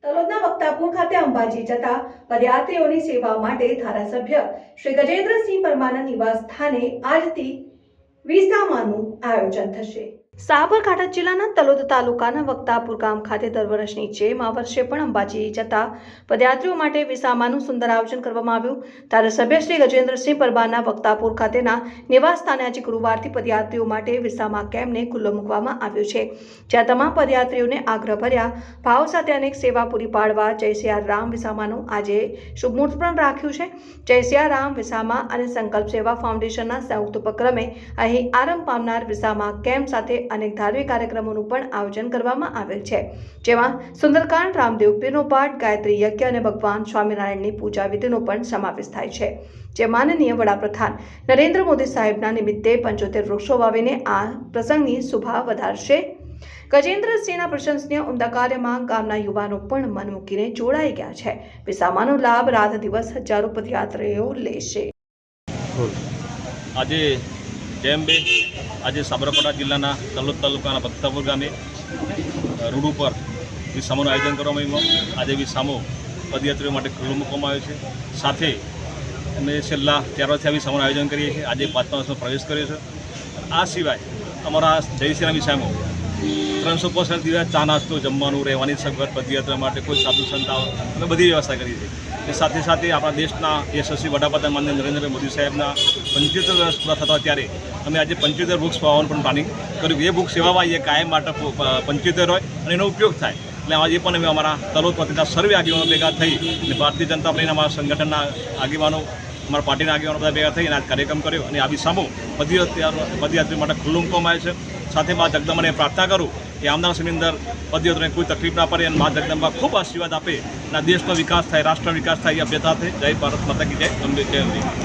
તલોદના વક્તાપુર ખાતે અંબાજી જતા પદયાત્રીઓની સેવા માટે ધારાસભ્ય શ્રી ગજેન્દ્રસિંહ પરમારના નિવાસ સ્થાને આજથી વિસામાનું આયોજન થશે। સાબરકાંઠા જિલ્લાના તલોદ તાલુકાના વક્તાપુર ગામ ખાતે દર વર્ષની જેમ આ વર્ષે પણ અંબાજી જતા પદયાત્રીઓ માટે વિસામાનું સુંદર આયોજન કરવામાં આવ્યું। ધારાસભ્ય શ્રી ગજેન્દ્રસિંહ પરમારના વક્તાપુર ખાતેના નિવાસ સ્થાને આજે ગુરુવારથી પદયાત્રીઓ માટે વિસામા કેમ્પને ખુલ્લો મૂકવામાં આવ્યો છે, જ્યાં તમામ પદયાત્રીઓને આગ્રહભર્યા ભાવ સાથે અનેક સેવા પૂરી પાડવા જય સિયારામ વિસામાનું આજે શુભ મુહૂર્ત પણ રાખ્યું છે। જય સિયારામ વિસામા અને સંકલ્પ સેવા ફાઉન્ડેશનના સંયુક્ત ઉપક્રમે અહીં આરંભ પામનાર વિસામા કેમ્પ સાથે અનેક ધાર્મિક કાર્યક્રમોનું પણ આયોજન કરવામાં આવેલ છે, જેમાં સુંદરકાંડ, રામદેવ પીરનો પાઠ, ગાયત્રી યજ્ઞ અને ભગવાન સ્વામિનારાયણની પૂજા વિધિનો પણ સમાવેશ થાય છે। જે માનનીય વડાપ્રધાન નરેન્દ્ર મોદી સાહેબના નિમિત્તે 75 વૃક્ષો વાવીને આ પ્રસંગની શોભા વધારશે। ગજેન્દ્રસિંહના પ્રશંસનીય ઉમદા કાર્યમાં ગામના યુવાનો પણ મન મૂકીને જોડાઈ ગયા છે। વિસામાનો લાભ રાત દિવસ હજારો પદયાત્રીઓ લેશે। આજે જેમ બે આજે સાબરકાંઠા જિલ્લાના તલોદ તાલુકાના વક્તાપુર ગામે રોડ ઉપર વિસામાનું આયોજન કરવામાં આવ્યું। આજે વિસામો પદયાત્રીઓ માટે ખુલ્લો મૂકવામાં આવ્યો છે। સાથે અમે છેલ્લા 4 વર્ષથી આ વિસામાનું આયોજન કરીએ છીએ। આજે 5મા વર્ષમાં પ્રવેશ કર્યો છે। આ સિવાય અમારા જય સિયારામ વિસામો 365 દિવસ ચા નાસ્તો, જમવાનું, રહેવાની સગવડ, પદયાત્રા માટે કોઈ સાધુ સંત આવે અમે બધી વ્યવસ્થા કરી છે। એ સાથે સાથે આપણા દેશના યશસ્વી વડાપ્રધાન માનનીય નરેન્દ્ર મોદી સાહેબના 75 વર્ષ પૂરા થતા ત્યારે અમે આજે 75 વૃક્ષ વાવવાનું પણ પ્લાનિંગ કર્યું। એ વૃક્ષ સેવામાં એ કાયમ માટે 75 હોય અને એનો ઉપયોગ થાય, એટલે આજે પણ અમે અમારા તલોદ પાર્ટીના સર્વે આગેવાનો ભેગા થઈ અને ભારતીય જનતા પાર્ટીના અમારા સંગઠનના આગેવાનો, અમારા પાર્ટીના આગેવાનો બધા ભેગા થઈ અને આ કાર્યક્રમ કર્યો અને આ વિસામો પદયાત્રીઓ માટે ખુલ્લું મૂકવામાં આવે છે। સાથે મા જગદંબાને પ્રાર્થના કરું કે આવનાર સમયની અંદર પદયાત્રીઓને કોઈ તકલીફ ના પડે અને મા જગદંબા ખૂબ આશીર્વાદ આપે અને દેશનો વિકાસ થાય, રાષ્ટ્રનો વિકાસ થાય। એ અભ્યતા થઈ। જય ભારત માતા કી જય, અંબે જય અંબે।